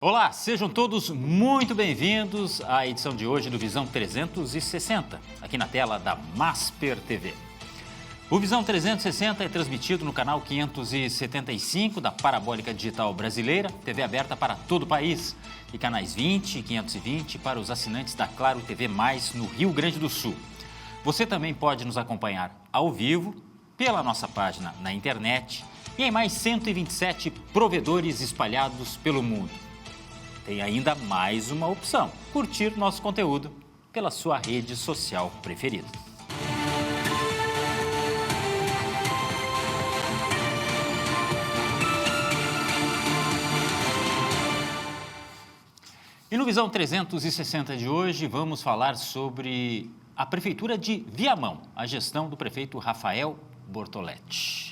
Olá, sejam todos muito bem-vindos à edição de hoje do Visão 360, aqui na tela da Masper TV. O Visão 360 é transmitido no canal 575 da Parabólica Digital Brasileira, TV aberta para todo o país, e canais 20 e 520 para os assinantes da Claro TV+, no Rio Grande do Sul. Você também pode nos acompanhar ao vivo pela nossa página na internet e em mais 127 provedores espalhados pelo mundo. Tem ainda mais uma opção: curtir nosso conteúdo pela sua rede social preferida. E no Visão 360 de hoje vamos falar sobre a Prefeitura de Viamão, a gestão do prefeito Rafael Bortoletti.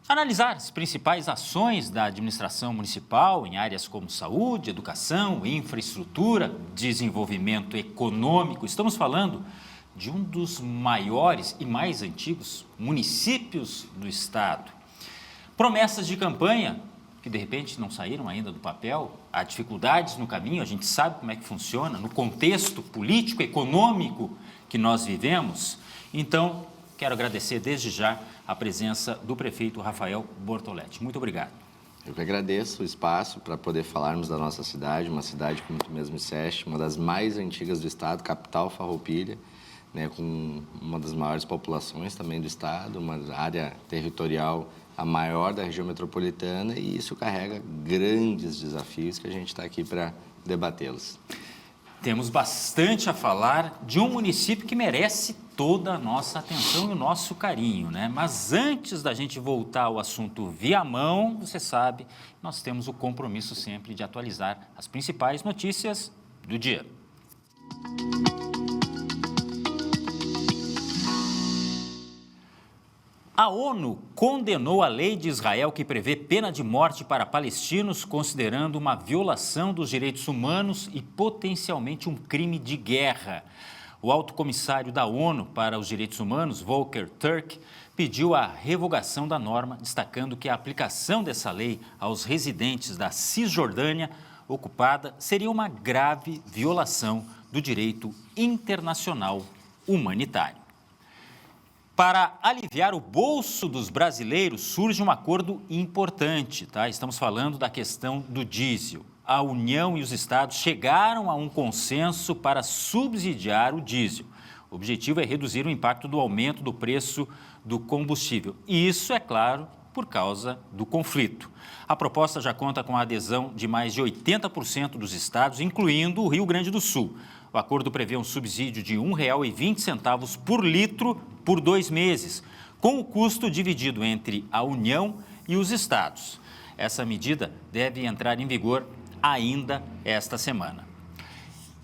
Analisar as principais ações da administração municipal em áreas como saúde, educação, infraestrutura, desenvolvimento econômico. Estamos falando de um dos maiores e mais antigos municípios do estado. Promessas de campanha que de repente não saíram ainda do papel, há dificuldades no caminho, a gente sabe como é que funciona, no contexto político, econômico que nós vivemos. Então, quero agradecer desde já a presença do prefeito Rafael Bortoletti. Muito obrigado. Eu que agradeço o espaço para poder falarmos da nossa cidade, uma cidade, como tu mesmo disseste, uma das mais antigas do estado, capital Farroupilha, né, com uma das maiores populações também do estado, uma área territorial a maior da região metropolitana, e isso carrega grandes desafios que a gente está aqui para debatê-los. Temos bastante a falar de um município que merece toda a nossa atenção e o nosso carinho, né? Mas antes da gente voltar ao assunto Viamão, você sabe, nós temos o compromisso sempre de atualizar as principais notícias do dia. A ONU condenou a lei de Israel que prevê pena de morte para palestinos, considerando uma violação dos direitos humanos e potencialmente um crime de guerra. O alto comissário da ONU para os Direitos Humanos, Volker Turk, pediu a revogação da norma, destacando que a aplicação dessa lei aos residentes da Cisjordânia ocupada seria uma grave violação do direito internacional humanitário. Para aliviar o bolso dos brasileiros, surge um acordo importante, tá? Estamos falando da questão do diesel. A União e os estados chegaram a um consenso para subsidiar o diesel. O objetivo é reduzir o impacto do aumento do preço do combustível. E isso, é claro, por causa do conflito. A proposta já conta com a adesão de mais de 80% dos estados, incluindo o Rio Grande do Sul. O acordo prevê um subsídio de R$ 1,20 por litro por 2 meses, com o custo dividido entre a União e os estados. Essa medida deve entrar em vigor ainda esta semana.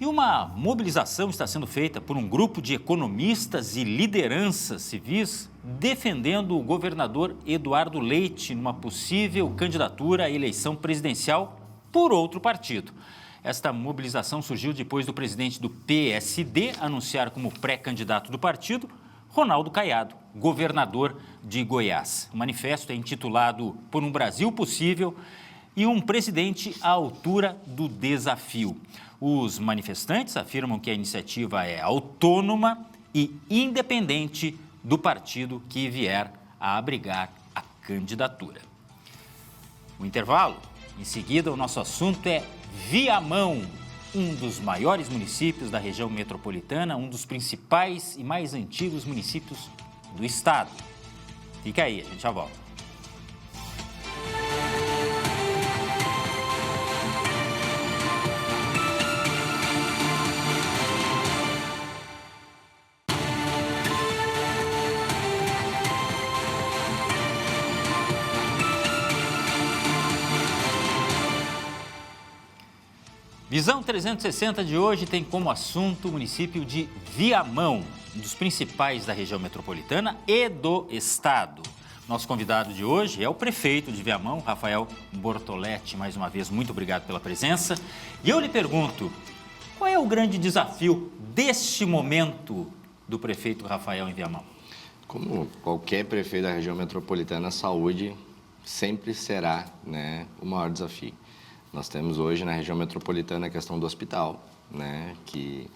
E uma mobilização está sendo feita por um grupo de economistas e lideranças civis defendendo o governador Eduardo Leite numa possível candidatura à eleição presidencial por outro partido. Esta mobilização surgiu depois do presidente do PSD anunciar como pré-candidato do partido Ronaldo Caiado, governador de Goiás. O manifesto é intitulado Por um Brasil Possível e um presidente à altura do desafio. Os manifestantes afirmam que a iniciativa é autônoma e independente do partido que vier a abrigar a candidatura. O intervalo. Em seguida, o nosso assunto é Viamão, um dos maiores municípios da região metropolitana, um dos principais e mais antigos municípios do estado. Fica aí, a gente já volta. Visão 360 de hoje tem como assunto o município de Viamão, um dos principais da região metropolitana e do estado. Nosso convidado de hoje é o prefeito de Viamão, Rafael Bortoletti. Mais uma vez, muito obrigado pela presença. E eu lhe pergunto, qual é o grande desafio deste momento do prefeito Rafael em Viamão? Como qualquer prefeito da região metropolitana, a saúde sempre será, o maior desafio. Nós temos hoje na região metropolitana a questão do hospital, né, que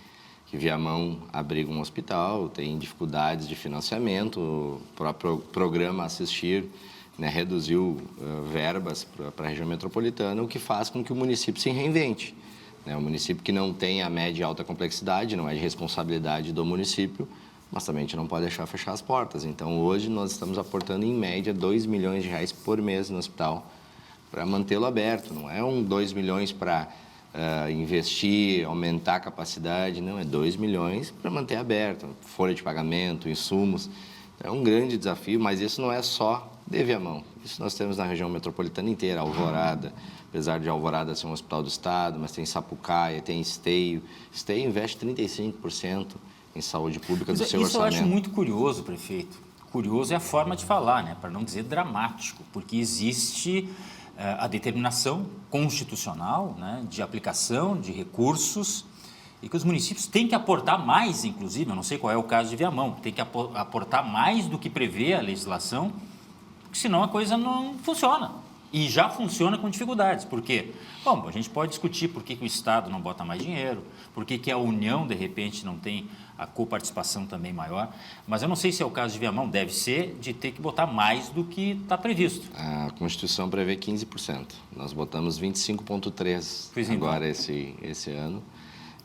Viamão abriga um hospital, tem dificuldades de financiamento, o próprio programa Assistir, né, reduziu verbas para a região metropolitana, o que faz com que o município se reinvente. Né, um município que não tem a média e alta complexidade, não é de responsabilidade do município, mas também a gente não pode deixar fechar as portas. Então, hoje nós estamos aportando, em média, R$2 milhões por mês no hospital para mantê-lo aberto. Não é 2 milhões para investir, aumentar a capacidade, não, é 2 milhões para manter aberto, folha de pagamento, insumos. É um grande desafio, mas isso não é só de Viamão. Isso nós temos na região metropolitana inteira, Alvorada, apesar de Alvorada ser um hospital do Estado, mas tem Sapucaia, tem Esteio. Esteio investe 35% em saúde pública do seu orçamento. Isso eu acho muito curioso, prefeito. Curioso é a forma de falar, né? Para não dizer dramático, porque existe a determinação constitucional, né, de aplicação de recursos e que os municípios têm que aportar mais, inclusive, eu não sei qual é o caso de Viamão, tem que aportar mais do que prevê a legislação, porque senão a coisa não funciona. E já funciona com dificuldades. Por quê? Bom, a gente pode discutir por que o Estado não bota mais dinheiro, por que a União, de repente, não tem a coparticipação também maior, mas eu não sei se é o caso de Viamão, deve ser de ter que botar mais do que está previsto. A Constituição prevê 15%, nós botamos 25,3% agora esse ano.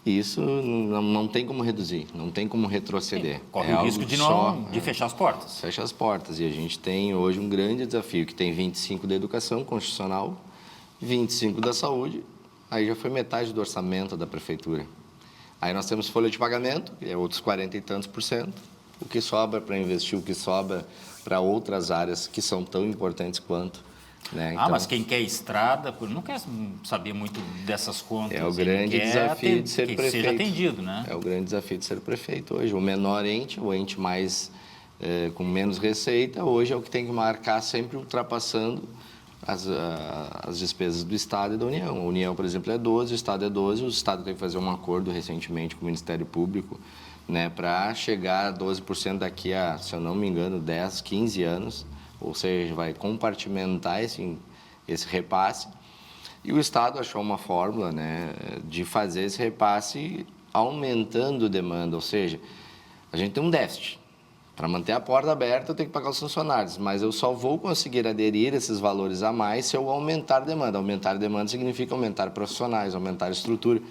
E isso não tem como reduzir, não tem como retroceder. Corre o risco de fechar as portas. Fecha as portas. E a gente tem hoje um grande desafio, que tem 25 da educação constitucional, 25 da saúde, aí já foi metade do orçamento da prefeitura. Aí nós temos folha de pagamento, que é outros 40 e tantos %. O que sobra para investir, o que sobra para outras áreas que são tão importantes quanto. Né? Então, mas quem quer estrada não quer saber muito dessas contas. É o grande desafio de ser prefeito. Seja atendido, né? É o grande desafio de ser prefeito hoje. O menor ente, o ente mais com menos receita, hoje é o que tem que marcar sempre ultrapassando as despesas do Estado e da União. A União, por exemplo, é 12, o Estado é 12. O Estado teve que fazer um acordo recentemente com o Ministério Público, né, para chegar a 12% daqui a, se eu não me engano, 10, 15 anos. Ou seja, vai compartimentar esse repasse. E o Estado achou uma fórmula, né, de fazer esse repasse aumentando demanda. Ou seja, a gente tem um déficit. Para manter a porta aberta, eu tenho que pagar os funcionários, mas eu só vou conseguir aderir a esses valores a mais se eu aumentar a demanda. Aumentar a demanda significa aumentar profissionais, aumentar a estrutura,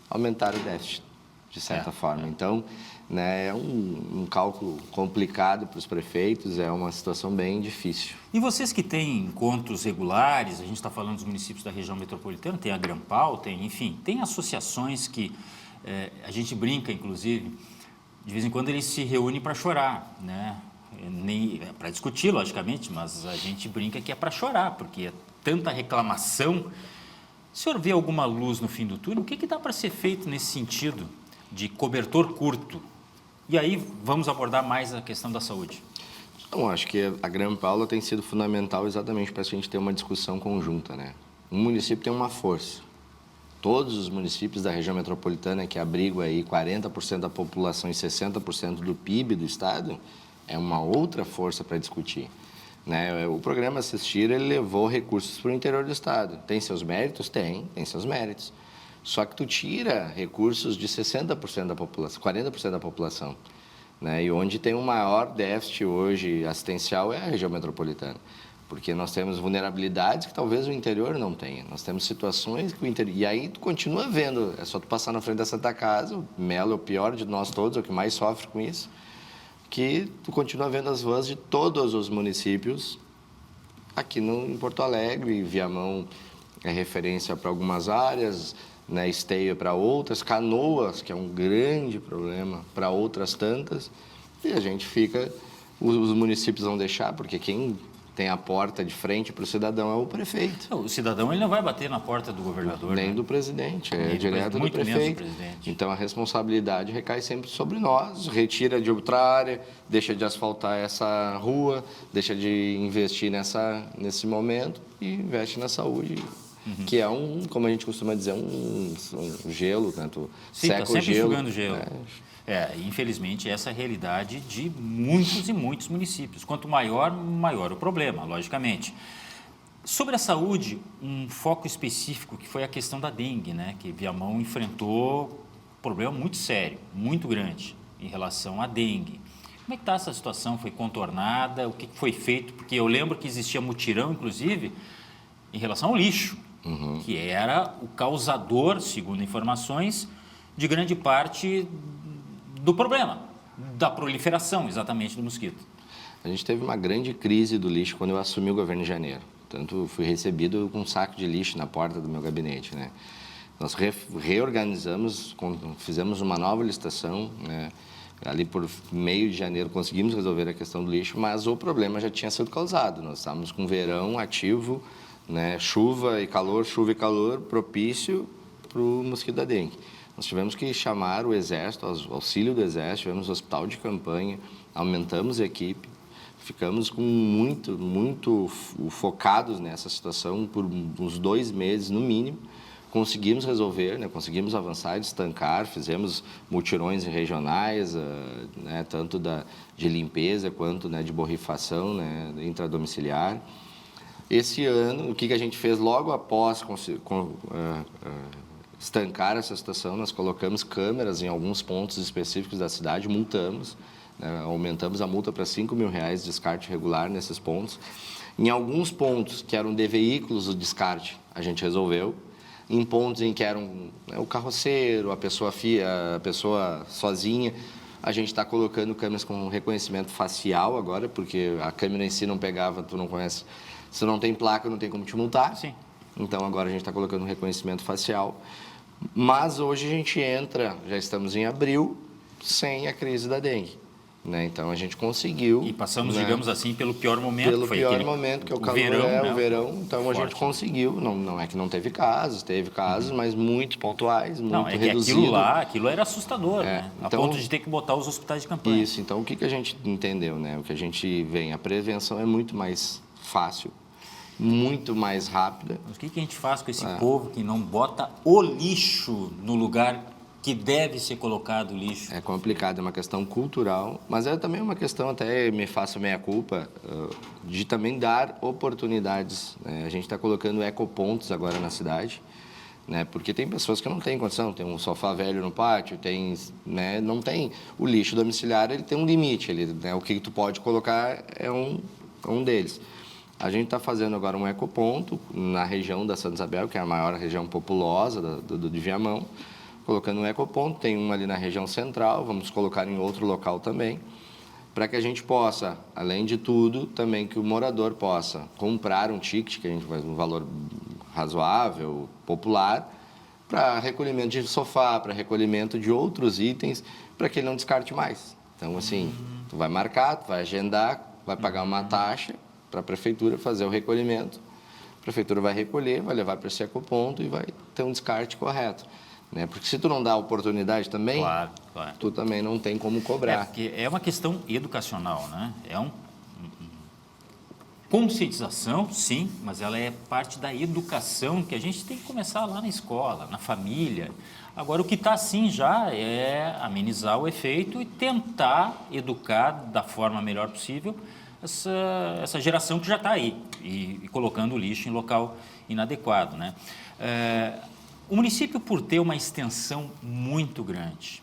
aumentar o déficit, de certa forma. Então, né, é um cálculo complicado para os prefeitos, é uma situação bem difícil. E vocês que têm encontros regulares, a gente está falando dos municípios da região metropolitana, tem a Grampal, tem associações que a gente brinca, inclusive, de vez em quando eles se reúnem para chorar, né? Para discutir, logicamente, mas a gente brinca que é para chorar, porque é tanta reclamação. O senhor vê alguma luz no fim do túnel? O que dá para ser feito nesse sentido de cobertor curto? E aí vamos abordar mais a questão da saúde. Então, acho que a Grampal tem sido fundamental exatamente para a gente ter uma discussão conjunta, né? Um município tem uma força. Todos os municípios da região metropolitana, que abrigam aí 40% da população e 60% do PIB do Estado, é uma outra força para discutir. Né? O programa Assistir, ele levou recursos para o interior do Estado. Tem seus méritos? Tem seus méritos. Só que tu tira recursos de 60% da população, 40% da população. Né? E onde tem o maior déficit hoje assistencial é a região metropolitana. Porque nós temos vulnerabilidades que talvez o interior não tenha. Nós temos situações que o interior... E aí tu continua vendo, é só tu passar na frente da Santa Casa, o Melo é o pior de nós todos, é o que mais sofre com isso, que tu continua vendo as vans de todos os municípios aqui em Porto Alegre. Viamão é referência para algumas áreas, né? Esteio para outras, Canoas, que é um grande problema, para outras tantas. E a gente fica... Os municípios vão deixar, porque quem tem a porta de frente para o cidadão é o prefeito. O cidadão ele não vai bater na porta do governador. Nem, né? Do presidente, direto do prefeito. Então, a responsabilidade recai sempre sobre nós, retira de outra área, deixa de asfaltar essa rua, deixa de investir nesse momento e investe na saúde, que é como a gente costuma dizer, um gelo, tanto seca o gelo. Sempre enxugando gelo. Infelizmente, essa é a realidade de muitos e muitos municípios. Quanto maior o problema, logicamente. Sobre a saúde, um foco específico que foi a questão da dengue, né? Que Viamão enfrentou um problema muito sério, muito grande em relação à dengue. Como é que está essa situação? Foi contornada? O que foi feito? Porque eu lembro que existia mutirão, inclusive, em relação ao lixo, que era o causador, segundo informações, de grande parte do problema, da proliferação, exatamente, do mosquito. A gente teve uma grande crise do lixo quando eu assumi o governo em janeiro. Tanto fui recebido com um saco de lixo na porta do meu gabinete, né? Nós reorganizamos, fizemos uma nova licitação, né? Ali por meio de janeiro conseguimos resolver a questão do lixo, mas o problema já tinha sido causado. Nós estávamos com verão ativo, né? Chuva e calor propício para o mosquito da dengue. Nós tivemos que chamar o Exército, auxílio do Exército, tivemos hospital de campanha, aumentamos a equipe. Ficamos muito focados nessa situação por uns 2 meses, no mínimo. Conseguimos resolver, né? Conseguimos avançar, estancar, fizemos mutirões regionais, né? Tanto de limpeza quanto, né, de borrifação, né, intradomiciliar. Esse ano, o que a gente fez logo após estancar essa situação, nós colocamos câmeras em alguns pontos específicos da cidade, multamos. Aumentamos a multa para R$5 mil de descarte regular nesses pontos. Em alguns pontos que eram de veículos, o descarte a gente resolveu. Em pontos em que eram, né, o carroceiro, a pessoa sozinha, a gente está colocando câmeras com reconhecimento facial agora, porque a câmera em si não pegava, tu não conhece. Se não tem placa, não tem como te multar. Sim. Então agora a gente está colocando reconhecimento facial. Mas hoje a gente entra, já estamos em abril, sem a crise da dengue. Né? Então a gente conseguiu. E passamos, né, digamos assim, pelo pior momento. Pelo foi pior momento, que é o calor, verão, o verão. Então forte. A gente conseguiu. Não é que não teve casos, mas muito pontuais, muito não, é reduzido. Que aquilo era assustador, né? Então, a ponto de ter que botar os hospitais de campanha. Isso, então o que a gente entendeu, né? O que a gente vê, a prevenção é muito mais fácil, muito mais rápida. Mas o que a gente faz com esse povo que não bota o lixo no lugar que deve ser colocado o lixo? É complicado, é uma questão cultural, mas é também uma questão, até me faço meia-culpa, de também dar oportunidades. Né? A gente está colocando ecopontos agora na cidade, né? Porque tem pessoas que não têm condição, tem um sofá velho no pátio, né? Não tem. O lixo domiciliar, ele tem um limite, né? O que tu pode colocar é um deles. A gente está fazendo agora um ecoponto na região da Santa Isabel, que é a maior região populosa de Viamão, colocando um ecoponto, tem um ali na região central, vamos colocar em outro local também, para que a gente possa, além de tudo, também que o morador possa comprar um ticket, que a gente faz um valor razoável, popular, para recolhimento de sofá, para recolhimento de outros itens, para que ele não descarte mais. Então, assim, tu vai marcar, tu vai agendar, vai pagar uma taxa para a prefeitura fazer o recolhimento, a prefeitura vai recolher, vai levar para esse ecoponto e vai ter um descarte correto. Né? Porque se tu não dá oportunidade também, claro. Tu também não tem como cobrar. Porque é uma questão educacional, né? É conscientização, sim, mas ela é parte da educação que a gente tem que começar lá na escola, na família. Agora, o que está assim já é amenizar o efeito e tentar educar da forma melhor possível essa geração que já está aí e colocando o lixo em local inadequado, né? O município, por ter uma extensão muito grande,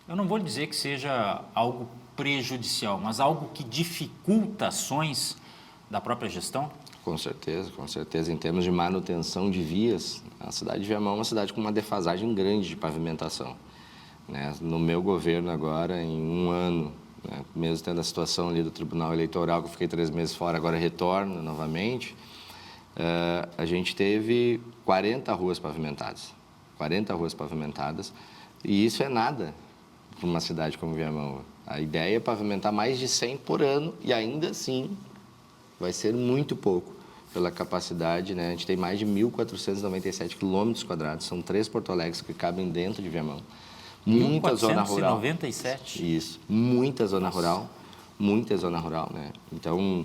eu não vou dizer que seja algo prejudicial, mas algo que dificulta ações da própria gestão? Com certeza. Em termos de manutenção de vias, a cidade de Viamão é uma cidade com uma defasagem grande de pavimentação. Né? No meu governo agora, em um ano, né, mesmo tendo a situação ali do Tribunal Eleitoral, que eu fiquei 3 meses fora, agora retorno novamente, a gente teve 40 ruas pavimentadas. 40 ruas pavimentadas. E isso é nada para uma cidade como Viamão. A ideia é pavimentar mais de 100 por ano e ainda assim vai ser muito pouco pela capacidade, né? A gente tem mais de 1.497 quilômetros quadrados, são 3 Porto Alegres que cabem dentro de Viamão. Muita zona rural. 1.497? Isso, muita zona rural, né? Então,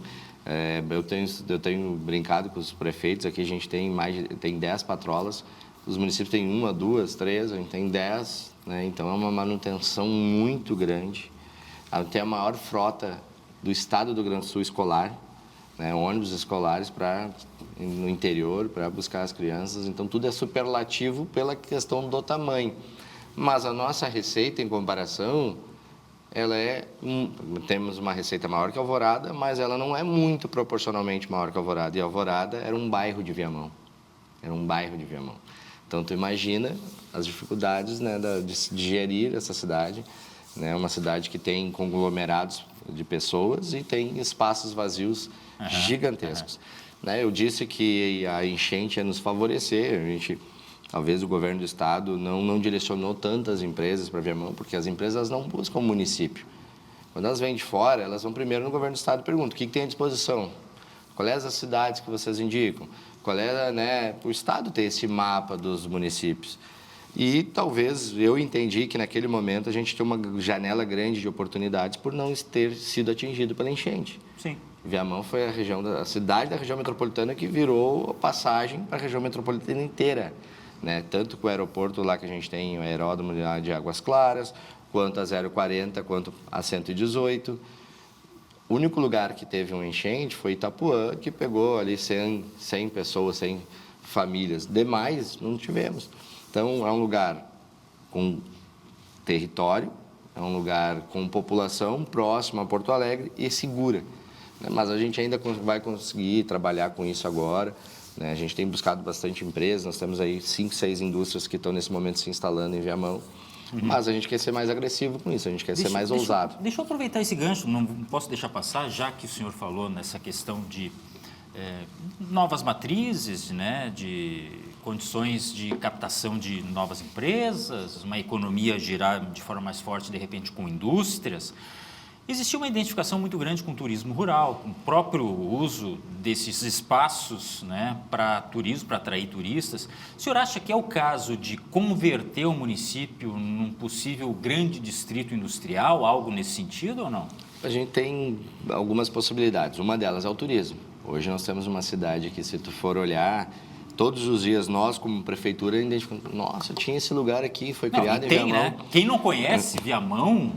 eu tenho brincado com os prefeitos, aqui a gente tem 10 patrolas, os municípios têm 1, 2, 3, a gente tem 10, né? Então é uma manutenção muito grande. Tem a maior frota do estado do Rio Grande do Sul escolar, né? Ônibus escolares no interior para buscar as crianças. Então, tudo é superlativo pela questão do tamanho. Mas a nossa receita, em comparação, temos uma receita maior que Alvorada, mas ela não é muito proporcionalmente maior que Alvorada. E Alvorada era um bairro de Viamão. Era um bairro de Viamão. Então, tu imagina as dificuldades, né, de gerir essa cidade, né? Uma cidade que tem conglomerados de pessoas e tem espaços vazios gigantescos. Né? Eu disse que a enchente ia nos favorecer. Talvez o governo do estado não direcionou tantas empresas para Viamão, porque as empresas não buscam o município. Quando elas vêm de fora, elas vão primeiro no governo do estado e perguntam: o que tem à disposição? Quais as cidades que vocês indicam? Né, o estado tem esse mapa dos municípios. E talvez eu entendi que naquele momento a gente tem uma janela grande de oportunidades por não ter sido atingido pela enchente. Sim. Viamão foi a cidade da região metropolitana que virou a passagem para a região metropolitana inteira. Né? Tanto com o aeroporto lá que a gente tem, o aeródromo de Águas Claras, quanto a 040, quanto a 118. O único lugar que teve uma enchente foi Itapuã, que pegou ali 100 pessoas, 100 famílias. Demais, não tivemos. Então, é um lugar com território, é um lugar com população próxima a Porto Alegre e segura. Mas a gente ainda vai conseguir trabalhar com isso agora. Né? A gente tem buscado bastante empresas, nós temos aí 5, 6 indústrias que estão nesse momento se instalando em Viamão. Mas a gente quer ser mais agressivo com isso, a gente quer ser mais ousado. Deixa eu aproveitar esse gancho, não posso deixar passar, já que o senhor falou nessa questão de novas matrizes, né, de condições de captação de novas empresas, uma economia girar de forma mais forte, de repente, com indústrias. Existia uma identificação muito grande com o turismo rural, com o próprio uso desses espaços, né, para turismo, para atrair turistas. O senhor acha que é o caso de converter o município num possível grande distrito industrial, algo nesse sentido ou não? A gente tem algumas possibilidades. Uma delas é o turismo. Hoje nós temos uma cidade que, se tu for olhar, todos os dias nós, como prefeitura, identificamos: nossa, tinha esse lugar aqui, foi criado em Viamão. Né? Quem não conhece Viamão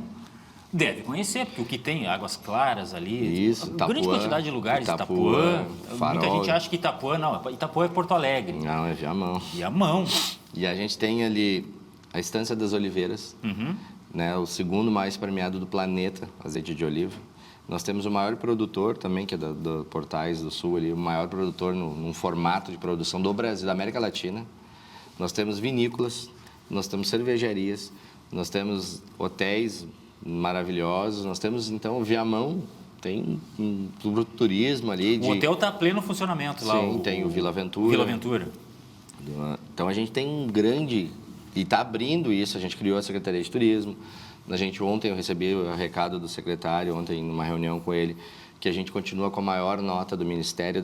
deve conhecer, porque o que tem, Águas Claras ali, isso, Itapuã, grande quantidade de lugares, Itapuã, muita gente acha que Itapuã, não, Itapuã é Porto Alegre. Não, é Viamão. Viamão. E a gente tem ali a Estância das Oliveiras, né, o segundo mais premiado do planeta, azeite de oliva. Nós temos o maior produtor também, que é do Portais do Sul, ali, o maior produtor num formato de produção do Brasil, da América Latina. Nós temos vinícolas, nós temos cervejarias, nós temos hotéis maravilhosos. Nós temos, então, o Viamão tem um turismo ali. O hotel está pleno funcionamento lá. Sim, tem o Vila Aventura. Vila Aventura. Então, a gente tem um grande... E está abrindo isso. A gente criou a Secretaria de Turismo. Ontem eu recebi o recado do secretário, ontem numa reunião com ele, que a gente continua com a maior nota do Ministério,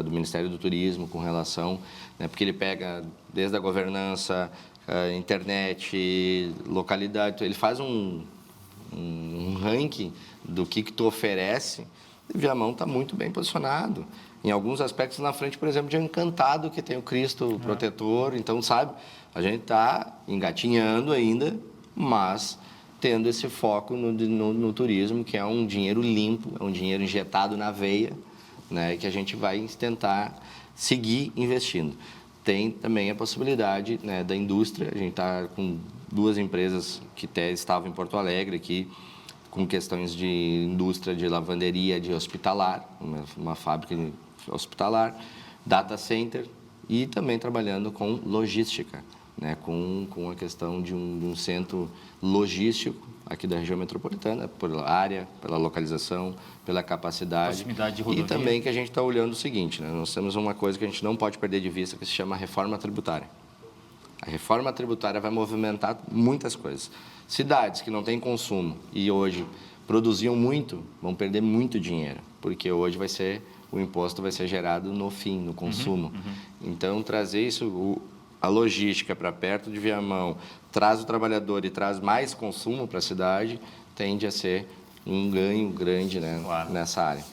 do Ministério do Turismo com relação... Né, porque ele pega desde a governança, a internet, localidade... Ele faz um ranking do que tu oferece. E Viamão está muito bem posicionado. Em alguns aspectos na frente, por exemplo, de Encantado, que tem o Cristo protetor. Então, sabe, a gente está engatinhando ainda, mas tendo esse foco no turismo, que é um dinheiro limpo, é um dinheiro injetado na veia, né, que a gente vai tentar seguir investindo. Tem também a possibilidade, né, da indústria. A gente está com 2 empresas que estavam em Porto Alegre aqui, com questões de indústria, de lavanderia, de hospitalar, uma fábrica hospitalar, data center e também trabalhando com logística, né, com a questão de um centro logístico aqui da região metropolitana, pela área, pela localização, pela capacidade. Proximidade de rodovia. E também que a gente está olhando o seguinte, né, nós temos uma coisa que a gente não pode perder de vista, que se chama reforma tributária. A reforma tributária vai movimentar muitas coisas. Cidades que não têm consumo e hoje produziam muito, vão perder muito dinheiro, porque hoje o imposto vai ser gerado no fim, no consumo. Então, trazer isso, a logística para perto de Viamão, traz o trabalhador e traz mais consumo para a cidade, tende a ser um ganho grande, né, claro, nessa área.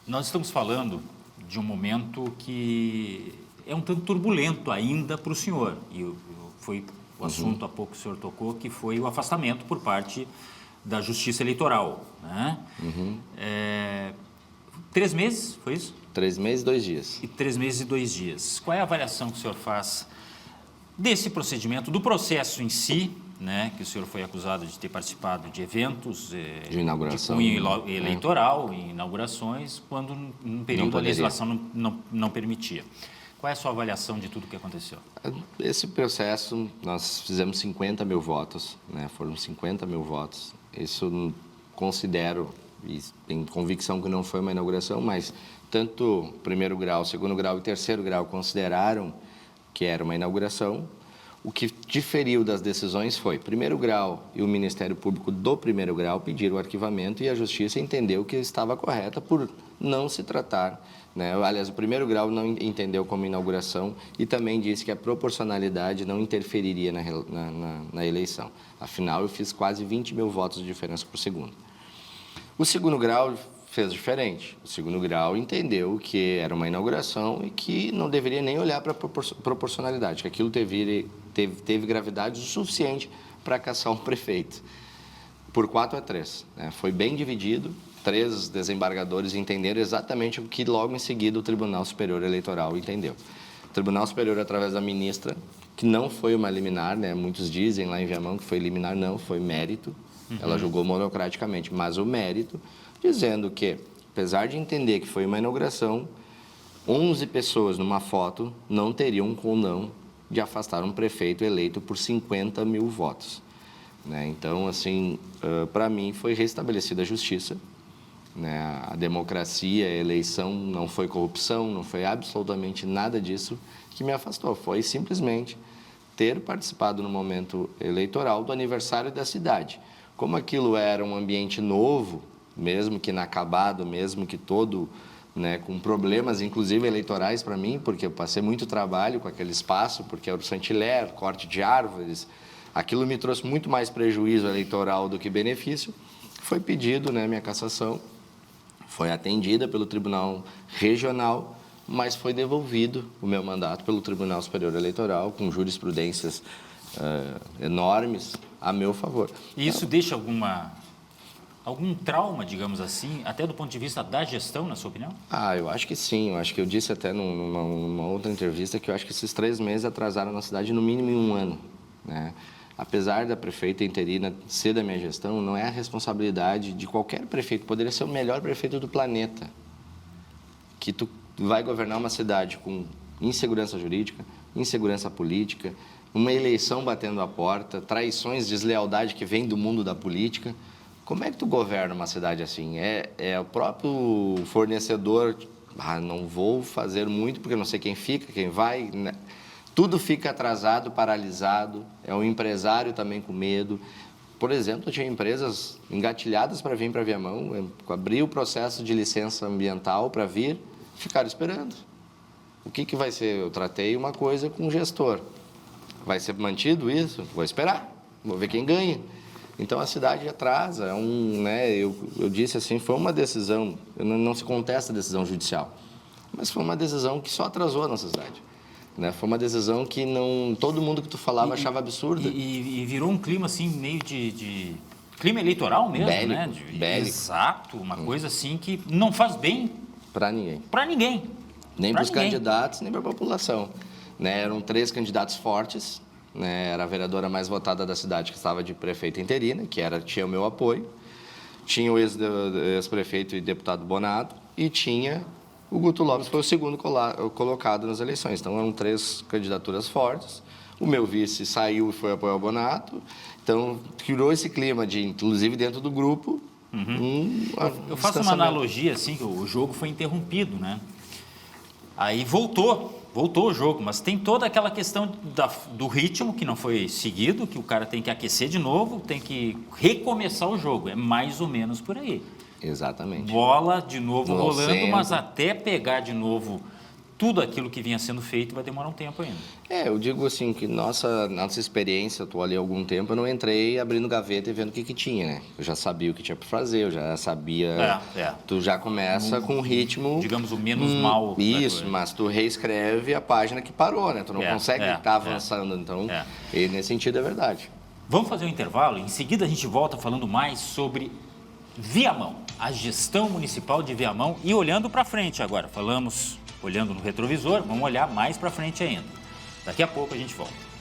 Nós estamos falando de um momento que é um tanto turbulento ainda para o senhor. E foi o assunto há pouco que o senhor tocou, que foi o afastamento por parte da Justiça Eleitoral, né? 3 meses, foi isso? 3 meses e 2 dias. E 3 meses e 2 dias. Qual é a avaliação que o senhor faz desse procedimento, do processo em si, né, que o senhor foi acusado de ter participado de eventos de inauguração, de cunho eleitoral, em inaugurações, quando num período a legislação não permitia. Qual é a sua avaliação de tudo que aconteceu? Esse processo, nós fizemos 50 mil votos, né, foram 50 mil votos. Isso considero, e tenho convicção que não foi uma inauguração, mas tanto primeiro grau, segundo grau e terceiro grau consideraram que era uma inauguração. O que diferiu das decisões foi, primeiro grau e o Ministério Público do primeiro grau pediram o arquivamento e a Justiça entendeu que estava correta por não se tratar, né? Aliás, o primeiro grau não entendeu como inauguração e também disse que a proporcionalidade não interferiria na eleição. Afinal, eu fiz quase 20 mil votos de diferença para o segundo. O segundo grau fez diferente. O segundo grau entendeu que era uma inauguração e que não deveria nem olhar para a proporcionalidade, que aquilo teve gravidade o suficiente para caçar um prefeito. Por 4-3. Né? Foi bem dividido, 3 desembargadores entenderam exatamente o que logo em seguida o Tribunal Superior Eleitoral entendeu. O Tribunal Superior, através da ministra, que não foi uma liminar, né? Muitos dizem lá em Viamão que foi liminar, não, foi mérito. Ela julgou monocraticamente, mas o mérito, dizendo que, apesar de entender que foi uma inauguração, 11 pessoas numa foto não teriam um condão de afastar um prefeito eleito por 50 mil votos. Né? Então, assim, para mim foi restabelecida a justiça, né? A democracia, a eleição, não foi corrupção, não foi absolutamente nada disso que me afastou. Foi simplesmente ter participado no momento eleitoral do aniversário da cidade. Como aquilo era um ambiente novo, mesmo que inacabado, mesmo que todo, né, com problemas, inclusive eleitorais para mim, porque eu passei muito trabalho com aquele espaço, porque era o chantilly, corte de árvores, aquilo me trouxe muito mais prejuízo eleitoral do que benefício. Foi pedido, né, minha cassação, foi atendida pelo Tribunal Regional, mas foi devolvido o meu mandato pelo Tribunal Superior Eleitoral, com jurisprudências enormes a meu favor. E isso deixa algum trauma, digamos assim, até do ponto de vista da gestão, na sua opinião? Eu acho que sim. Eu acho que eu disse até numa outra entrevista que eu acho que esses 3 meses atrasaram na cidade no mínimo em 1 ano. Né? Apesar da prefeita interina ser da minha gestão, não é a responsabilidade de qualquer prefeito. Poderia ser o melhor prefeito do planeta. Que tu vai governar uma cidade com insegurança jurídica, insegurança política, uma eleição batendo a porta, traições, deslealdade que vem do mundo da política. Como é que tu governa uma cidade assim? É o próprio fornecedor, não vou fazer muito porque não sei quem fica, quem vai, né? Tudo fica atrasado, paralisado, é o empresário também com medo. Por exemplo, eu tinha empresas engatilhadas para vir para Viamão, abrir o processo de licença ambiental para vir, ficaram esperando. O que vai ser? Eu tratei uma coisa com o gestor. Vai ser mantido isso? Vou esperar, vou ver quem ganha. Então, a cidade atrasa. Né, eu disse assim, foi uma decisão, não se contesta a decisão judicial, mas foi uma decisão que só atrasou a nossa cidade. Né? Foi uma decisão que todo mundo que tu falava achava absurda. E virou um clima assim, meio de clima eleitoral mesmo, bélico, né? Bélico. Exato, uma coisa assim que não faz bem para ninguém. Para ninguém. Nem para os candidatos, nem para a população. Né? Eram 3 candidatos fortes, né? Era a vereadora mais votada da cidade, que estava de prefeita interina, tinha o meu apoio, tinha o ex-prefeito e deputado Bonato, e tinha o Guto Lopes, que foi o segundo colocado nas eleições. Então, eram 3 candidaturas fortes. O meu vice saiu e foi apoiar o Bonato. Então, criou esse clima, inclusive dentro do grupo. Eu faço uma analogia, assim, que o jogo foi interrompido, né? Aí voltou o jogo, mas tem toda aquela questão do ritmo que não foi seguido, que o cara tem que aquecer de novo, tem que recomeçar o jogo. É mais ou menos por aí. Exatamente. Bola de novo rolando, centro. mas até pegar de novo tudo aquilo que vinha sendo feito vai demorar um tempo ainda. Eu digo assim que nossa experiência, eu estou ali há algum tempo, eu não entrei abrindo gaveta e vendo o que tinha, né? Eu já sabia o que tinha para fazer, eu já sabia... Tu já começa com um ritmo... Digamos, o menos mal. Isso, mas tu reescreve a página que parou, né? Tu não consegue estar avançando, então, e nesse sentido é verdade. Vamos fazer um intervalo, em seguida a gente volta falando mais sobre Viamão, a gestão municipal de Viamão. E olhando para frente agora, falamos olhando no retrovisor, vamos olhar mais para frente ainda. Daqui a pouco a gente volta.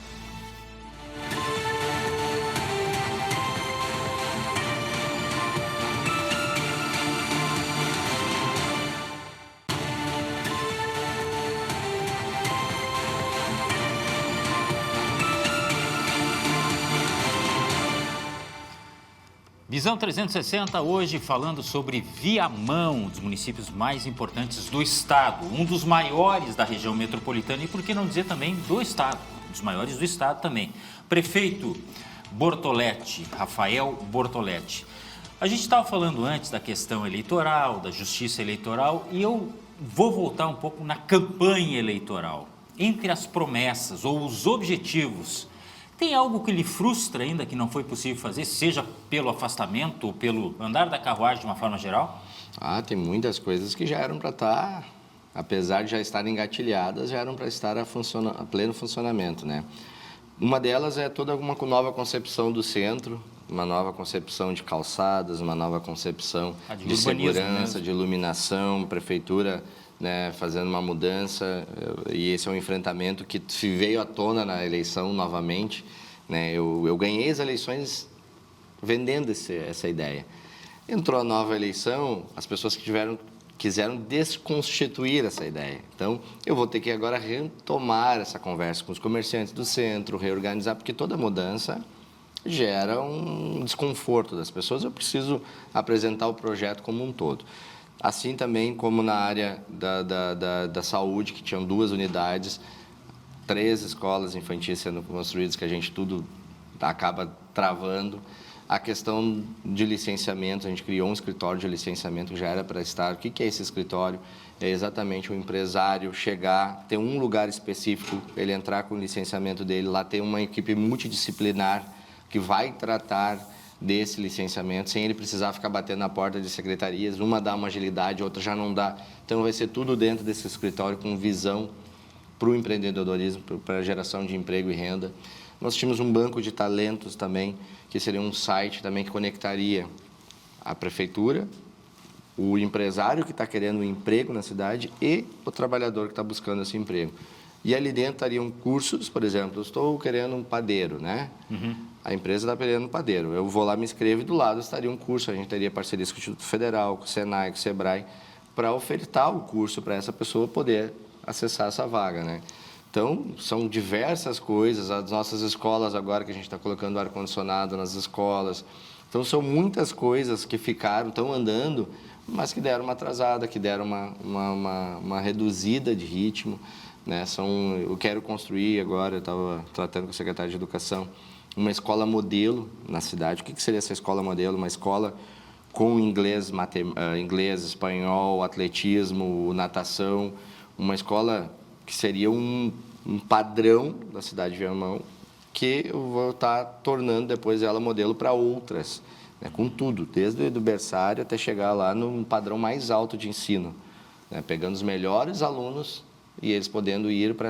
Visão 360 hoje falando sobre Viamão, um dos municípios mais importantes do estado, um dos maiores da região metropolitana e, por que não dizer também, do estado, um dos maiores do estado também. Prefeito Bortoletti, Rafael Bortoletti. A gente estava falando antes da questão eleitoral, da justiça eleitoral, e eu vou voltar um pouco na campanha eleitoral. Entre as promessas ou os objetivos, tem algo que lhe frustra ainda que não foi possível fazer, seja pelo afastamento ou pelo andar da carruagem de uma forma geral? Tem muitas coisas que já eram para estar, apesar de já estarem engatilhadas, já eram para estar a pleno funcionamento, né? Uma delas é toda uma nova concepção do centro, uma nova concepção de calçadas, uma nova concepção de segurança, de iluminação, prefeitura, né, fazendo uma mudança, e esse é um enfrentamento que veio à tona na eleição novamente, né? Eu ganhei as eleições vendendo essa ideia. Entrou a nova eleição, as pessoas quiseram desconstituir essa ideia. Então, eu vou ter que agora retomar essa conversa com os comerciantes do centro, reorganizar, porque toda mudança gera um desconforto das pessoas. Eu preciso apresentar o projeto como um todo. Assim também como na área da saúde, que tinham 2 unidades, 3 escolas infantis sendo construídas, que a gente tudo acaba travando. A questão de licenciamento, a gente criou um escritório de licenciamento que já era para estar. O que é esse escritório? É exatamente o empresário chegar, ter um lugar específico, ele entrar com o licenciamento dele, lá ter uma equipe multidisciplinar que vai tratar desse licenciamento, sem ele precisar ficar batendo na porta de secretarias, uma dá uma agilidade, outra já não dá. Então, vai ser tudo dentro desse escritório com visão para o empreendedorismo, para a geração de emprego e renda. Nós tínhamos um banco de talentos também, que seria um site também que conectaria a prefeitura, o empresário que está querendo um emprego na cidade e o trabalhador que está buscando esse emprego. E ali dentro estariam cursos, por exemplo, eu estou querendo um padeiro, né? A empresa está querendo um padeiro. Eu vou lá, me inscrevo e do lado estaria um curso. A gente teria parcerias com o Instituto Federal, com o Senai, com o Sebrae, para ofertar o curso para essa pessoa poder acessar essa vaga, né? Então, são diversas coisas. As nossas escolas agora, que a gente está colocando ar-condicionado nas escolas. Então, são muitas coisas que estão andando, mas que deram uma atrasada, que deram uma reduzida de ritmo, né? Eu quero construir agora, eu estava tratando com o secretário de Educação, uma escola modelo na cidade. O que seria essa escola modelo? Uma escola com inglês, espanhol, atletismo, natação, uma escola que seria um padrão da cidade de Viamão, que eu vou estar tornando depois ela modelo para outras, né? Com tudo, desde o berçário até chegar lá no padrão mais alto de ensino, né? Pegando os melhores alunos e eles podendo ir para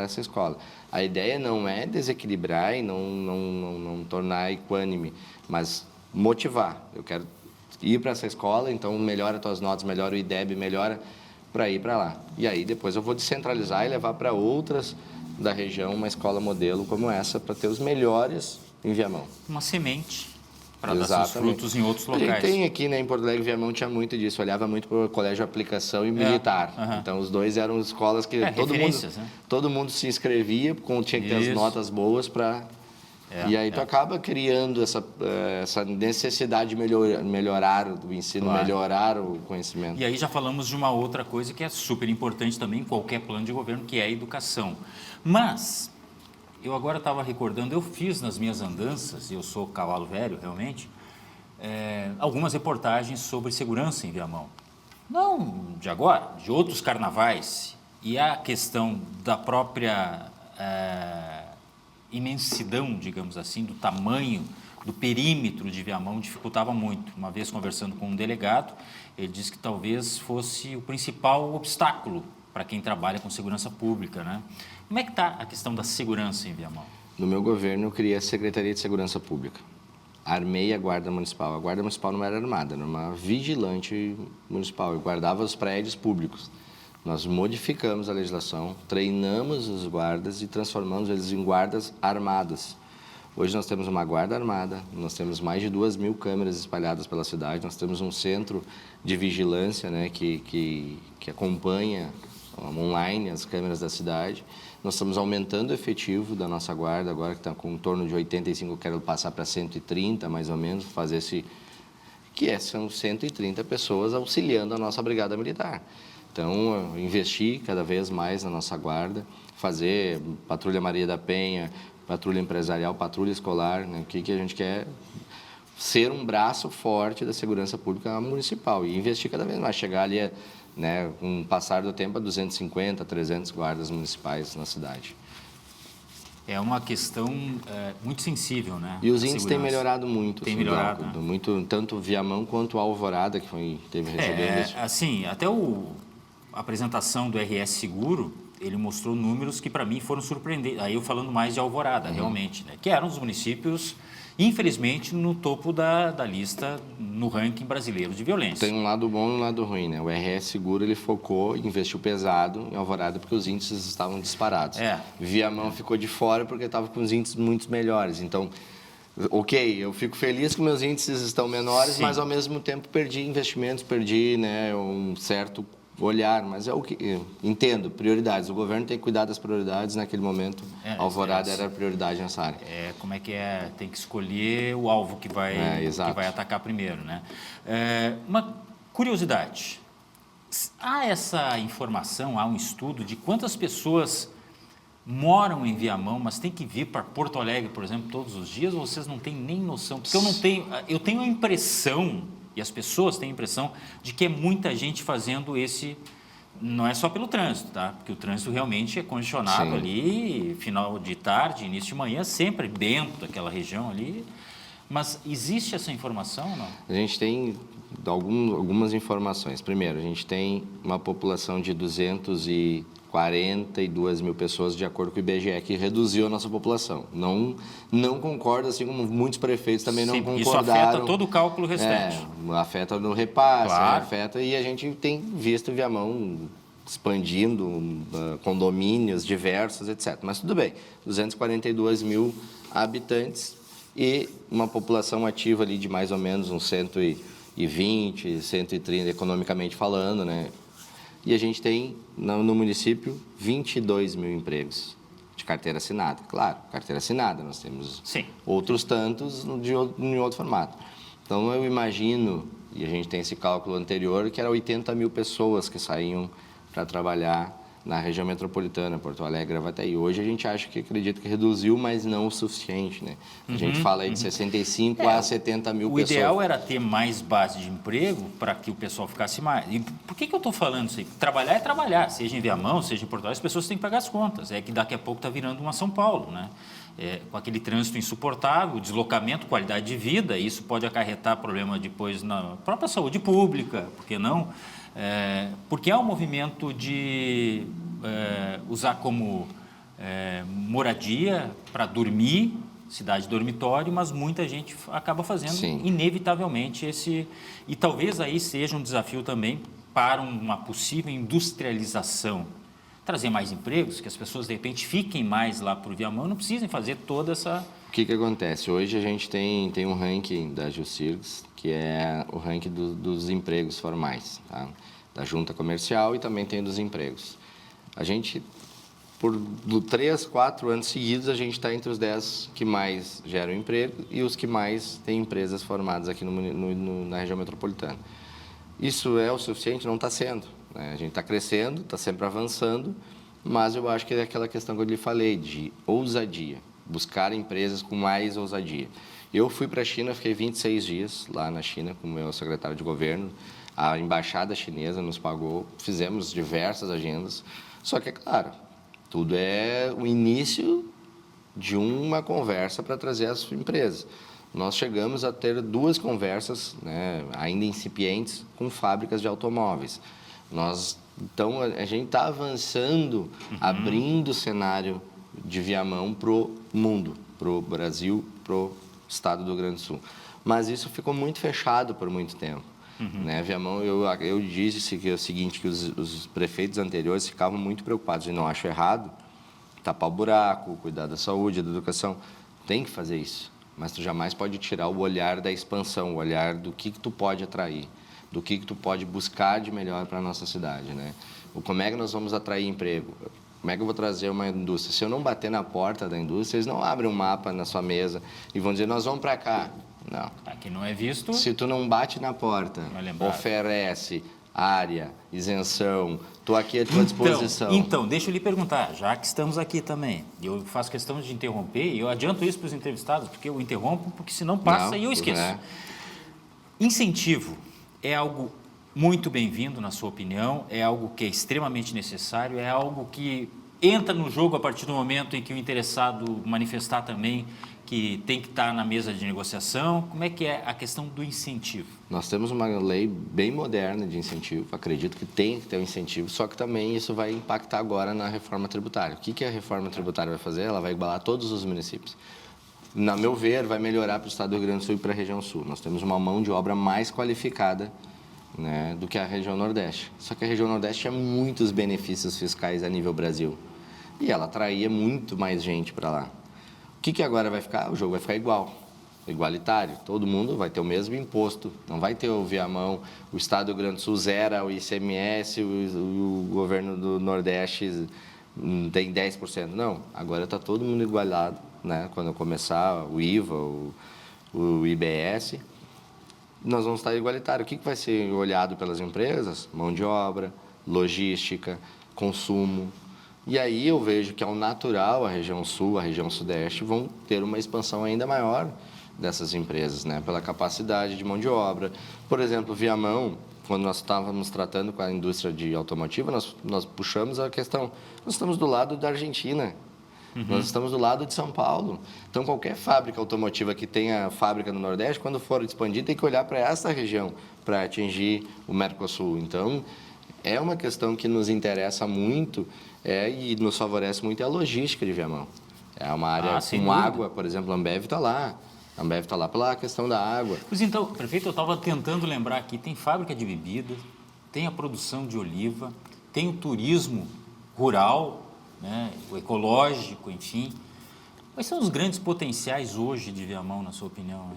essa escola. A ideia não é desequilibrar e não tornar equânime, mas motivar. Eu quero ir para essa escola, então melhora as tuas notas, melhora o IDEB, melhora para ir para lá. E aí depois eu vou descentralizar e levar para outras da região uma escola modelo como essa, para ter os melhores em Viamão. Uma semente para dar seus frutos em outros locais. A gente tem aqui, né, em Porto Alegre, Viamão tinha muito disso, olhava muito para o colégio Aplicação e Militar. Então, os dois eram escolas que todo mundo se inscrevia, tinha que ter as notas boas para... E aí tu acaba criando essa necessidade de melhorar o ensino, melhorar o conhecimento. E aí já falamos de uma outra coisa que é super importante também em qualquer plano de governo, que é a educação. Mas eu agora estava recordando, eu fiz nas minhas andanças, e eu sou cavalo velho realmente, algumas reportagens sobre segurança em Viamão. Não de agora, de outros carnavais. E a questão da própria imensidão, digamos assim, do tamanho, do perímetro de Viamão dificultava muito. Uma vez conversando com um delegado, ele disse que talvez fosse o principal obstáculo para quem trabalha com segurança pública, né? Como é que está a questão da segurança em Viamão? No meu governo, eu criei a Secretaria de Segurança Pública. armei a Guarda Municipal. A Guarda Municipal não era armada, era uma vigilante municipal, e guardava os prédios públicos. Nós modificamos a legislação, treinamos os guardas e transformamos eles em guardas armadas. Hoje nós temos uma guarda armada, nós temos mais de 2.000 câmeras espalhadas pela cidade, nós temos um centro de vigilância, né, que acompanha online as câmeras da cidade. Nós estamos aumentando o efetivo da nossa guarda, agora que está com em torno de 85, eu quero passar para 130, mais ou menos, fazer são 130 pessoas auxiliando a nossa brigada militar. Então, investir cada vez mais na nossa guarda, fazer patrulha Maria da Penha, patrulha empresarial, patrulha escolar, né? O que a gente quer? Ser um braço forte da segurança pública municipal e investir cada vez mais, chegar ali, né, com o passar do tempo, a 250, 300 guardas municipais na cidade. É uma questão muito sensível, né? E os índices têm melhorado muito. Tem melhorado, né? Muito, tanto Viamão quanto Alvorada, que teve recebendo. Assim, até a apresentação do RS Seguro, ele mostrou números que para mim foram surpreendentes. Aí eu falando mais de Alvorada, realmente, né? Que eram os municípios, infelizmente, no topo da lista no ranking brasileiro de violência. Tem um lado bom e um lado ruim, né? O RS Seguro, ele focou, investiu pesado em Alvorada porque os índices estavam disparados. Viamão ficou de fora porque estava com os índices muito melhores. Então, ok, eu fico feliz que meus índices estão menores, mas ao mesmo tempo perdi investimentos, perdi, né, um certo olhar, mas é o que entendo, prioridades. O governo tem que cuidar das prioridades. Naquele momento, Alvorada era a prioridade nessa área. Como é que é? Tem que escolher o alvo que vai atacar primeiro, né? Uma curiosidade. Há essa informação, há um estudo de quantas pessoas moram em Viamão, mas tem que vir para Porto Alegre, por exemplo, todos os dias, ou vocês não têm nem noção? Porque eu tenho a impressão, e as pessoas têm a impressão, de que é muita gente fazendo não é só pelo trânsito, tá? Porque o trânsito realmente é congestionado ali, final de tarde, início de manhã, sempre dentro daquela região ali. Mas existe essa informação ou não? A gente tem algumas informações. Primeiro, a gente tem uma população de 242 mil pessoas, de acordo com o IBGE, que reduziu a nossa população. Não concordo, assim como muitos prefeitos também não concordaram. Isso afeta todo o cálculo restante. Afeta no repasse, claro. E a gente tem visto Viamão expandindo, condomínios diversos, etc. Mas tudo bem, 242 mil habitantes e uma população ativa ali de mais ou menos uns 120, 130, economicamente falando, né? E a gente tem, no município, 22 mil empregos de carteira assinada. Claro, carteira assinada, nós temos outros tantos em outro formato. Então, eu imagino, e a gente tem esse cálculo anterior, que era 80 mil pessoas que saíam para trabalhar na região metropolitana, Porto Alegre, Gravataí. Hoje a gente acredita que reduziu, mas não o suficiente, né? A gente fala aí de 65 a 70 mil pessoas. O ideal era ter mais base de emprego para que o pessoal ficasse mais. E por que eu estou falando isso aí? Trabalhar é trabalhar, seja em Viamão, seja em Porto Alegre, as pessoas têm que pagar as contas. É que daqui a pouco está virando uma São Paulo, né? Com aquele trânsito insuportável, deslocamento, qualidade de vida, isso pode acarretar problema depois na própria saúde pública, por que não? Porque há um movimento de usar como moradia para dormir, cidade dormitório, mas muita gente acaba fazendo inevitavelmente e talvez aí seja um desafio também para uma possível industrialização. Trazer mais empregos, que as pessoas de repente fiquem mais lá por Viamão, não precisem fazer toda essa... O que acontece? Hoje a gente tem um ranking da Jucirgs, que é o ranking dos empregos formais, tá? Da junta comercial, e também tem dos empregos. A gente, por 3, 4 anos seguidos, a gente está entre os 10 que mais geram emprego e os que mais têm empresas formadas aqui na região metropolitana. Isso é o suficiente? Não está sendo, né? A gente está crescendo, está sempre avançando, mas eu acho que é aquela questão que eu lhe falei, de ousadia, buscar empresas com mais ousadia. Eu fui para a China, fiquei 26 dias lá na China com o meu secretário de governo. A embaixada chinesa nos pagou, fizemos diversas agendas, só que, é claro, tudo é o início de uma conversa para trazer as empresas. Nós chegamos a ter 2 conversas, né, ainda incipientes, com fábricas de automóveis. Então, a gente está avançando, abrindo o cenário de Viamão para o mundo, para o Brasil, para o estado do Rio Grande do Sul. Mas isso ficou muito fechado por muito tempo. Né? Viamão, eu disse que é o seguinte, que os prefeitos anteriores ficavam muito preocupados, e não acho errado, tapar o buraco, cuidar da saúde, da educação. Tem que fazer isso, mas tu jamais pode tirar o olhar da expansão, o olhar do que tu pode atrair, do que tu pode buscar de melhor para a nossa cidade, né? Como é que nós vamos atrair emprego? Como é que eu vou trazer uma indústria? Se eu não bater na porta da indústria, eles não abrem um mapa na sua mesa e vão dizer, nós vamos para cá. Não. Aqui não é visto. Se tu não bate na porta, oferece área, isenção, estou aqui à tua disposição. Então, deixa eu lhe perguntar, já que estamos aqui também, eu faço questão de interromper, e eu adianto isso para os entrevistados, porque eu interrompo, porque senão passa e eu esqueço. Incentivo é algo muito bem-vindo, na sua opinião, é algo que é extremamente necessário, é algo que entra no jogo a partir do momento em que o interessado manifestar também que tem que estar na mesa de negociação. Como é que é a questão do incentivo? Nós temos uma lei bem moderna de incentivo, acredito que tem que ter um incentivo, só que também isso vai impactar agora na reforma tributária. O que a reforma tributária vai fazer? Ela vai igualar todos os municípios. Na meu ver, vai melhorar para o estado do Rio Grande do Sul e para a região sul. Nós temos uma mão de obra mais qualificada, né, do que a região Nordeste. Só que a região Nordeste tinha muitos benefícios fiscais a nível Brasil. E ela atraía muito mais gente para lá. O que agora vai ficar? O jogo vai ficar igualitário. Todo mundo vai ter o mesmo imposto. Não vai ter o Viamão, o estado do Rio Grande do Sul zera o ICMS, o governo do Nordeste tem 10%. Não, agora está todo mundo igualado, né? Quando começar o IVA, o IBS, nós vamos estar igualitário. O que vai ser olhado pelas empresas? Mão de obra, logística, consumo. E aí eu vejo que, ao natural, a região sul, a região sudeste vão ter uma expansão ainda maior dessas empresas, né? Pela capacidade de mão de obra. Por exemplo, Viamão, quando nós estávamos tratando com a indústria de automotiva, nós puxamos a questão, nós estamos do lado da Argentina, nós estamos do lado de São Paulo. Então, qualquer fábrica automotiva que tenha fábrica no Nordeste, quando for expandir, tem que olhar para essa região para atingir o Mercosul. Então, é uma questão que nos interessa muito e nos favorece muito, é a logística de Viamão. É uma área com água, por exemplo, a Ambev está lá. A Ambev está lá pela questão da água. Pois então, prefeito, eu estava tentando lembrar aqui, tem fábrica de bebida, tem a produção de oliva, tem o turismo rural, né, o ecológico, enfim. Quais são os grandes potenciais hoje de Viamão, na sua opinião?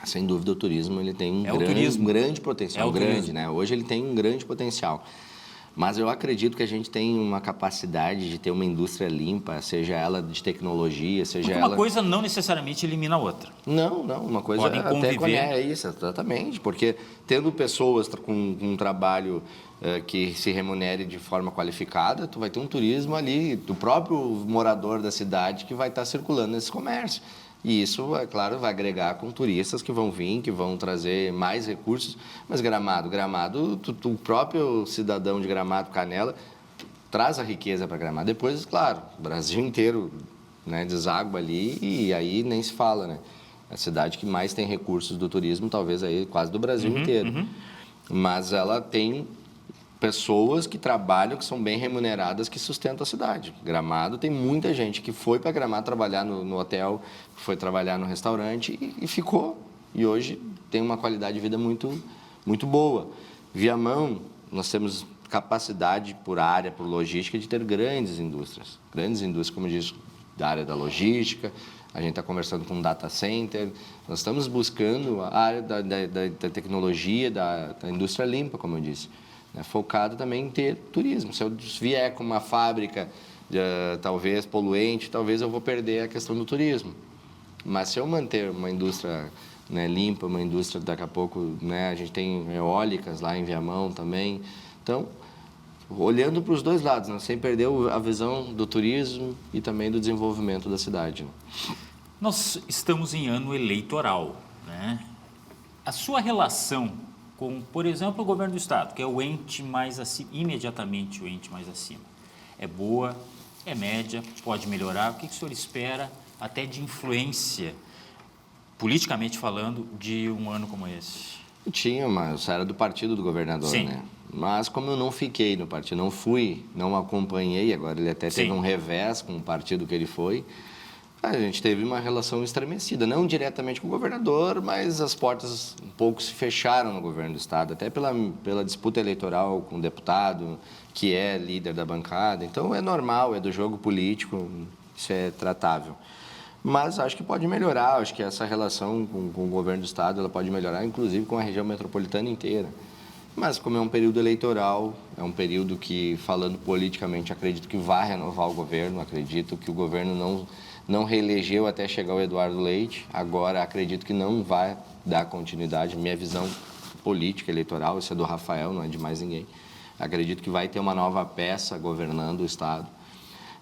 Sem dúvida, o turismo ele tem um grande potencial, né? Hoje ele tem um grande potencial. Mas eu acredito que a gente tem uma capacidade de ter uma indústria limpa, seja ela de tecnologia, seja ela... Uma coisa não necessariamente elimina a outra. Não, uma coisa podem conviver. É isso, exatamente. Porque tendo pessoas com um trabalho que se remunere de forma qualificada, tu vai ter um turismo ali, do próprio morador da cidade que vai estar circulando nesse comércio. E isso, é claro, vai agregar com turistas que vão vir, que vão trazer mais recursos. Mas Gramado, o próprio cidadão de Gramado, Canela, traz a riqueza para Gramado. Depois, claro, o Brasil inteiro, né, deságua ali e aí nem se fala, né? A cidade que mais tem recursos do turismo, talvez aí quase do Brasil inteiro. Mas ela tem pessoas que trabalham, que são bem remuneradas, que sustentam a cidade. Gramado tem muita gente que foi para Gramado trabalhar no hotel, foi trabalhar no restaurante e ficou. E hoje tem uma qualidade de vida muito, muito boa. Viamão, nós temos capacidade por área, por logística, de ter grandes indústrias, como eu disse, da área da logística. A gente está conversando com um data center. Nós estamos buscando a área da tecnologia, da indústria limpa, como eu disse. Focado também em ter turismo. Se eu vier com uma fábrica talvez poluente, talvez eu vou perder a questão do turismo. Mas se eu manter uma indústria, né, limpa, uma indústria, daqui a pouco, né, a gente tem eólicas lá em Viamão também. Então, olhando para os dois lados, né, sem perder a visão do turismo e também do desenvolvimento da cidade. Nós estamos em ano eleitoral, né? A sua relação com, por exemplo, o governo do estado, que é o ente mais acima, imediatamente o ente mais acima. É boa, é média, pode melhorar. O que o senhor espera até de influência, politicamente falando, de um ano como esse? Mas era do partido do governador, Sim. Né? Mas como eu não fiquei no partido, não acompanhei, agora ele até teve um revés com o partido que ele foi, A gente teve uma relação estremecida, não diretamente com o governador, mas as portas um pouco se fecharam no governo do Estado, até pela disputa eleitoral com o deputado, que é líder da bancada. Então, é normal, é do jogo político, isso é tratável. Mas acho que pode melhorar, acho que essa relação com o governo do Estado ela pode melhorar, inclusive com a região metropolitana inteira. Mas como é um período eleitoral, é um período que, falando politicamente, acredito que vai renovar o governo, acredito que o governo não reelegeu até chegar o Eduardo Leite, agora acredito que não vai dar continuidade, minha visão política eleitoral, isso é do Rafael, não é de mais ninguém. Acredito que vai ter uma nova peça governando o Estado.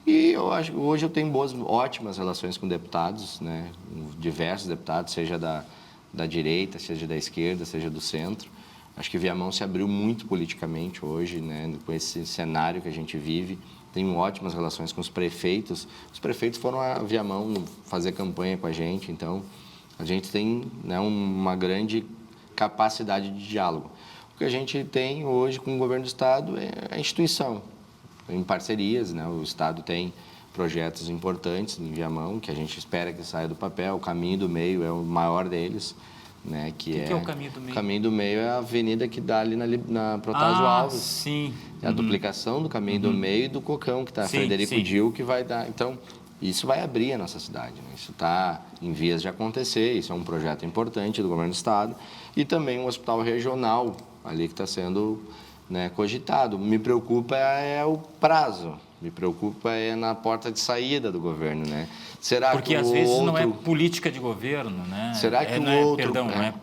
E eu acho que hoje eu tenho ótimas relações com deputados, né? Diversos deputados, seja da direita, seja da esquerda, seja do centro. Acho que Viamão se abriu muito politicamente hoje, né? Com esse cenário que a gente vive. Tenho ótimas relações com os prefeitos. Os prefeitos foram a Viamão fazer campanha com a gente, então a gente tem, né, uma grande capacidade de diálogo. O que a gente tem hoje com o governo do Estado é a instituição, em parcerias, né? O Estado tem projetos importantes em Viamão, que a gente espera que saia do papel. O Caminho do Meio é o maior deles, né? O que é o Caminho do Meio? O Caminho do Meio é a avenida que dá ali na Protásio Alves. Sim. É a duplicação do Caminho do Meio e do Cocão, que está Frederico Dil, que vai dar. Então, isso vai abrir a nossa cidade, né? Isso está em vias de acontecer, isso é um projeto importante do governo do Estado. E também um hospital regional ali que está sendo, né, cogitado. Me preocupa é o prazo, me preocupa é na porta de saída do governo, né? Será porque que às vezes não é política de governo, né? Será que Perdão, não é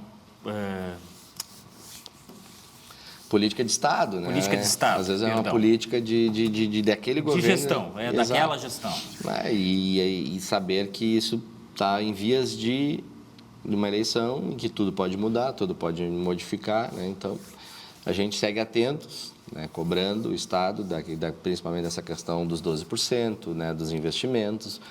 política de Estado, né? Política de Estado. Às vezes é uma política daquele governo. De gestão, daquela gestão. E saber que isso está em vias de uma eleição, em que tudo pode mudar, tudo pode modificar, né? Então, a gente segue atentos, né, cobrando o Estado, principalmente dessa questão dos 12%, né, dos investimentos,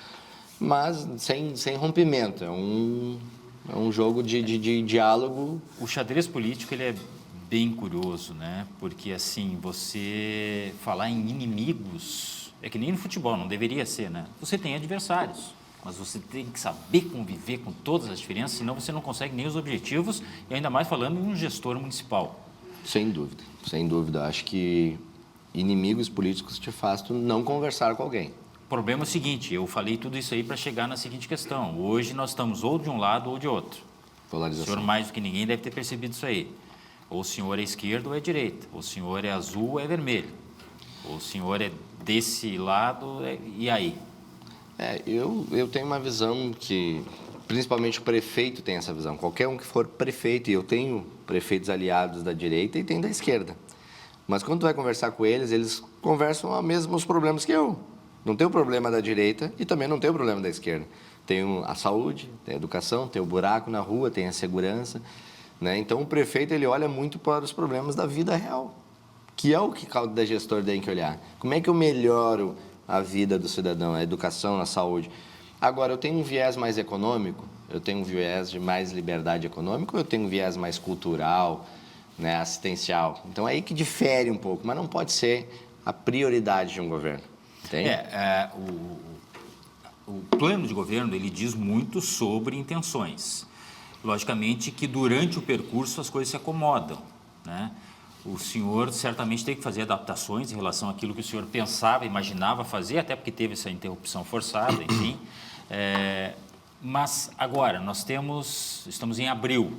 mas sem rompimento. É um jogo de diálogo. O xadrez político ele é bem curioso, né? Porque, assim, você falar em inimigos é que nem no futebol, não deveria ser, né? Você tem adversários, mas você tem que saber conviver com todas as diferenças, senão você não consegue nem os objetivos, e ainda mais falando em um gestor municipal. Sem dúvida, sem dúvida. Acho que inimigos políticos te fazem tu não conversar com alguém. O problema é o seguinte, eu falei tudo isso aí para chegar na seguinte questão. Hoje nós estamos ou de um lado ou de outro. Polarização. O senhor, mais do que ninguém, deve ter percebido isso aí. Ou o senhor é esquerdo ou é direita. Ou o senhor é azul ou é vermelho. Ou o senhor é desse lado, e aí? Eu tenho uma visão que, principalmente o prefeito tem essa visão. Qualquer um que for prefeito, e eu tenho prefeitos aliados da direita e tem da esquerda. Mas quando tu vai conversar com eles conversam os mesmos problemas que eu. Não tem o problema da direita e também não tem o problema da esquerda. Tem a saúde, tem a educação, tem o buraco na rua, tem a segurança, né? Então, o prefeito ele olha muito para os problemas da vida real, que é o que cada gestor tem que olhar. Como é que eu melhoro a vida do cidadão, a educação, a saúde? Agora, eu tenho um viés mais econômico, eu tenho um viés de mais liberdade econômica, ou eu tenho um viés mais cultural, né, assistencial? Então, é aí que difere um pouco, mas não pode ser a prioridade de um governo. Entende? O plano de governo ele diz muito sobre intenções. Logicamente que durante o percurso as coisas se acomodam, né? O senhor certamente tem que fazer adaptações em relação àquilo que o senhor pensava, imaginava fazer, até porque teve essa interrupção forçada, enfim. Mas agora, estamos em abril,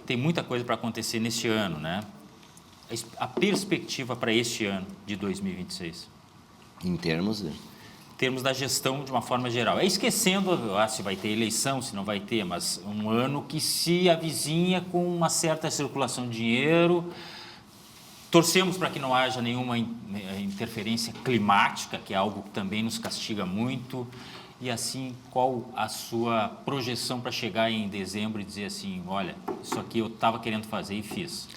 tem muita coisa para acontecer neste ano, né? A perspectiva para este ano de 2026? Em termos da gestão de uma forma geral. Esquecendo se vai ter eleição, se não vai ter, mas um ano que se avizinha com uma certa circulação de dinheiro. Torcemos para que não haja nenhuma interferência climática, que é algo que também nos castiga muito. E assim, qual a sua projeção para chegar em dezembro e dizer assim, olha, isso aqui eu estava querendo fazer e fiz?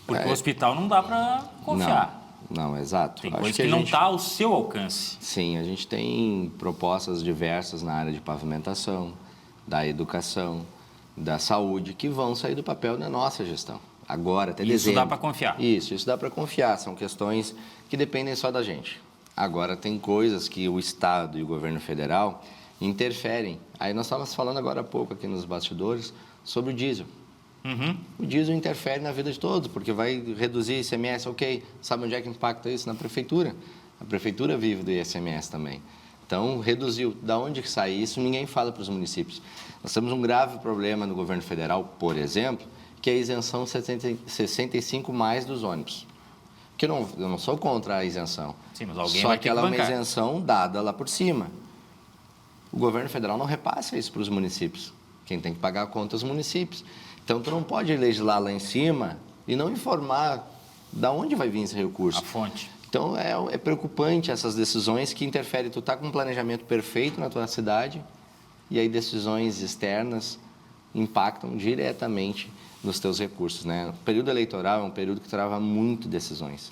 Porque o hospital não dá para confiar. Não, exato. Tem coisa que não está ao seu alcance. Sim, a gente tem propostas diversas na área de pavimentação, da educação, da saúde, que vão sair do papel na nossa gestão. Agora, até dezembro. Isso dá para confiar? Isso dá para confiar. São questões que dependem só da gente. Agora, tem coisas que o Estado e o governo federal, interferem. Aí nós estávamos falando agora há pouco aqui nos bastidores sobre o diesel. O diesel interfere na vida de todos, porque vai reduzir ICMS, ok. Sabe onde é que impacta isso? Na prefeitura. A prefeitura vive do ICMS também. Então, reduziu. Da onde que sai isso? Ninguém fala para os municípios. Nós temos um grave problema no governo federal, por exemplo, que é a isenção 65 mais dos ônibus. Que eu não sou contra a isenção. Sim, mas alguém só vai que ter ela é que uma bancar. isenção dada lá por cima. O governo federal não repassa isso para os municípios. Quem tem que pagar a conta é os municípios. Então, tu não pode legislar lá em cima e não informar de onde vai vir esse recurso. A fonte. Então, é preocupante essas decisões que interferem. Tu está com um planejamento perfeito na tua cidade e aí decisões externas impactam diretamente nos teus recursos, né? O período eleitoral é um período que trava muito decisões,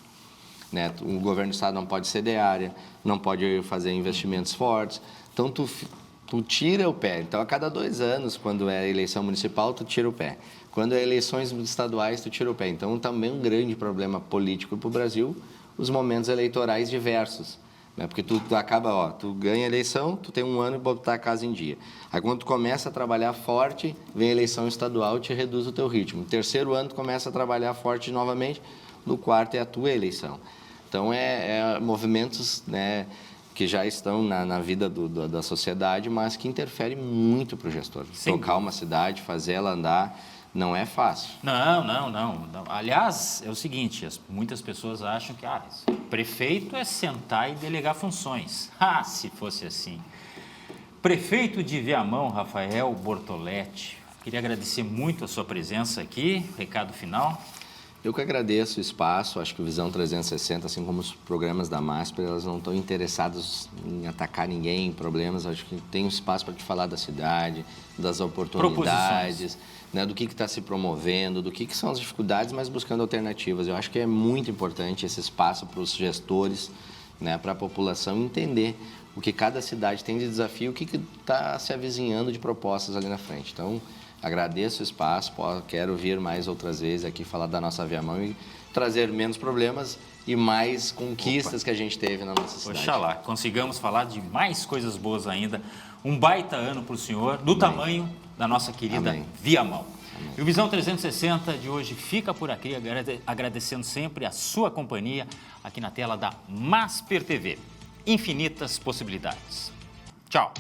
né? O governo do estado não pode ceder área, não pode fazer investimentos fortes. Então, tu tira o pé. Então, a cada 2 anos, quando é eleição municipal, tu tira o pé. Quando é eleições estaduais, tu tira o pé. Então, também um grande problema político para o Brasil, os momentos eleitorais diversos. Né? Porque tu acaba, tu ganha a eleição, tu tem um ano para botar a casa em dia. Aí, quando tu começa a trabalhar forte, vem a eleição estadual e te reduz o teu ritmo. No 3º ano, tu começa a trabalhar forte novamente, no 4º é a tua eleição. Então, movimentos, né, que já estão na vida da sociedade, mas que interferem muito para o gestor. Sim. Tocar uma cidade, fazer ela andar, não é fácil. Não. Aliás, é o seguinte, muitas pessoas acham que prefeito é sentar e delegar funções. Se fosse assim. Prefeito de Viamão, Rafael Bortoletti, queria agradecer muito a sua presença aqui. Recado final. Eu que agradeço o espaço, acho que o Visão 360, assim como os programas da MASP, elas não estão interessados em atacar ninguém, em problemas, acho que tem um espaço para te falar da cidade, das oportunidades, né, do que está se promovendo, do que são as dificuldades, mas buscando alternativas. Eu acho que é muito importante esse espaço para os gestores, né, para a população entender o que cada cidade tem de desafio, o que está se avizinhando de propostas ali na frente. Então, agradeço o espaço, quero vir mais outras vezes aqui falar da nossa Viamão e trazer menos problemas e mais conquistas que a gente teve na nossa cidade. Oxalá, consigamos falar de mais coisas boas ainda. Um baita ano para o senhor, do tamanho da nossa querida Viamão. E o Visão 360 de hoje fica por aqui, agradecendo sempre a sua companhia aqui na tela da Masper TV. Infinitas possibilidades. Tchau.